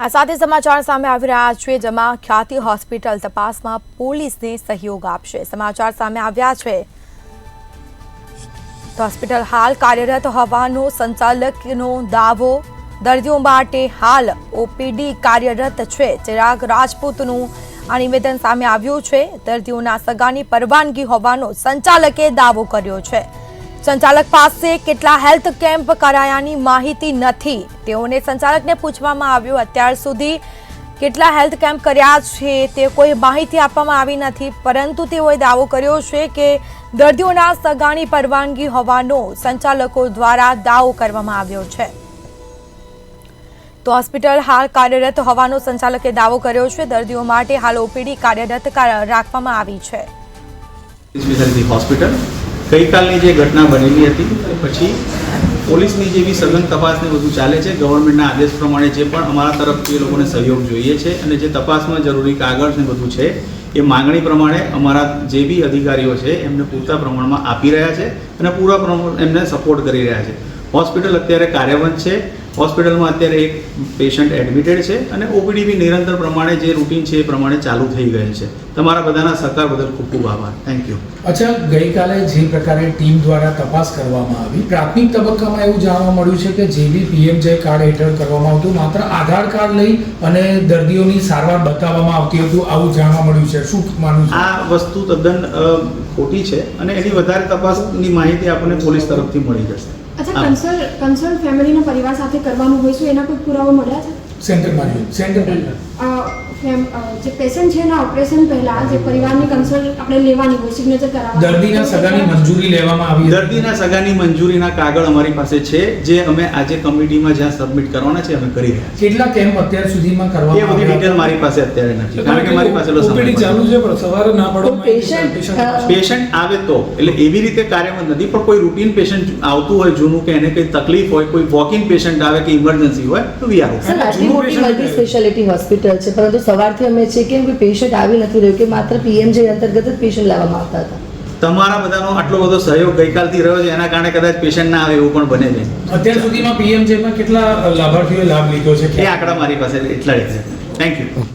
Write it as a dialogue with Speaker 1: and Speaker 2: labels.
Speaker 1: આ સાથે સમાચાર સામે આવી રહ્યા છે, જેમાં ખ્યાતિ હોસ્પિટલ તપાસમાં પોલીસને સહયોગ આપશે. સમાચાર સામે આવ્યા છે તો હોસ્પિટલ હાલ કાર્યરત હોવાનો સંચાલકનો દાવો. દર્દીઓ માટે હાલ ઓપીડી કાર્યરત છે. ચિરાગ રાજપૂતનું આ નિવેદન સામે આવ્યું છે. દર્દીઓના સગાની પરવાનગી હોવાનો સંચાલકે દાવો કર્યો છે. સંચાલક પાસે કેટલા હેલ્થ કેમ્પ કરાયાની માહિતી નથી. તેઓને સંચાલકને પૂછવામાં આવ્યું, અત્યાર સુધી કેટલા હેલ્થ કેમ્પ કર્યા છે તે કોઈ માહિતી આપવામાં આવી નથી, પરંતુ તેઓએ દાવો કર્યો છે કે દર્દીઓના સગાની પરવાનગી હોવાનો સંચાલકો દ્વારા દાવો કરવામાં આવ્યો છે. તો હોસ્પિટલ હાલ કાર્યરત હોવાનો સંચાલકે દાવો કર્યો છે. દર્દીઓ માટે હાલ ઓપીડી કાર્યરત રાખવામાં આવી છે.
Speaker 2: હોસ્પિટલ ગઈકાલની જે ઘટના બનેલી હતી પછી પોલીસની જેવી સઘન તપાસને બધું ચાલે છે. ગવર્મેન્ટના આદેશ પ્રમાણે જે પણ અમારા તરફથી એ લોકોને સહયોગ જોઈએ છે અને જે તપાસમાં જરૂરી કાગળ ને બધું છે એ માંગણી પ્રમાણે અમારા જે બી અધિકારીઓ છે એમને પૂરતા પ્રમાણમાં આપી રહ્યા છે અને પૂરા પ્રમાણ એમને સપોર્ટ કરી રહ્યા છે. હોસ્પિટલ અત્યારે કાર્યરત છે. હોસ્પિટલમાં અત્યારે એક પેશન્ટ એડમિટેડ છે અને ઓપીડી બી નિરંતર પ્રમાણે જે રૂટીન છે એ પ્રમાણે ચાલુ થઈ ગયેલ છે. તમારા બધાના સહકાર બદલ ખૂબ ખૂબ આભાર. Thank you.
Speaker 3: અચ્છા, ગઈકાલે જે પ્રકારે ટીમ દ્વારા તપાસ કરવામાં આવી, પ્રાથમિક તબક્કામાં એવું જાણવા મળ્યું છે કે જે બી પીએમજે કાર્ડ હેઠળ કરવામાં આવતું, માત્ર આધાર કાર્ડ લઈ અને દર્દીઓની સારવાર બતાવવામાં આવતી હતું, આવું જાણવા મળ્યું છે. શું માનવું છે?
Speaker 2: આ વસ્તુ તદ્દન ખોટી છે અને એની વધારે તપાસની માહિતી આપણને પોલીસ તરફથી મળી જશે.
Speaker 4: અચ્છા, કન્સર્ન ફેમિલીના પરિવાર સાથે કરવાનું હોય છે, એના કોઈ પુરાવા મળ્યા છે?
Speaker 3: સેન્ટરમાં
Speaker 4: જે પેશન્ટ છે એના ઓપરેશન પહેલા જે પરિવારની કન્સર્ન આપણે લેવાની હોય, સિગ્નેચર કરાવવા,
Speaker 3: દર્દીના સગાની મંજૂરી લેવામાં આવી.
Speaker 2: દર્દીના સગાની મંજૂરીના કાગળ અમારી પાસે છે, જે અમે આજે કમિટીમાં જ્યાં સબમિટ કરવાના છે અમે કરી રહ્યા છીએ.
Speaker 3: કેટલા કેમ્પ અત્યાર સુધીમાં કરવામાં
Speaker 2: એ બધી ડિટેલ મારી પાસે અત્યારે નથી, કારણ કે મારી પાસે
Speaker 3: ઓપીડી ચાલુ છે પણ સવારે ના પડો
Speaker 2: પેશન્ટ આવે તો એટલે એવી રીતે કાર્યમાં નથી, પણ કોઈ રૂટીન પેશન્ટ આવતું હોય જૂનું કે એને કંઈ તકલીફ હોય, કોઈ વોકિંગ પેશન્ટ આવે કે ઇમરજન્સી હોય તો વી આર
Speaker 5: સર, આટલી મોટી મલ્ટી સ્પેશિયાલિટી હોસ્પિટલ છે, પરંતુ સવારથી અમે છે કે કોઈ પેશન્ટ આવી નથી રહ્યું, કે માત્ર પીએમજે અંતર્ગત જ પેશન્ટ લાવવામાં આવતા હતા.
Speaker 2: તમારા બધાનો આટલો બધો સહયોગ ગઈકાલથી રહ્યો છે, એના કારણે કદાચ પેશન્ટ ના આવે એવું પણ બને છે.
Speaker 3: અત્યાર સુધીમાં પીએમજેમાં કેટલા લાભાર્થીઓએ લાભ લીધો છે?
Speaker 2: એ આંકડા મારી પાસે એટલા જ છે. Thank you.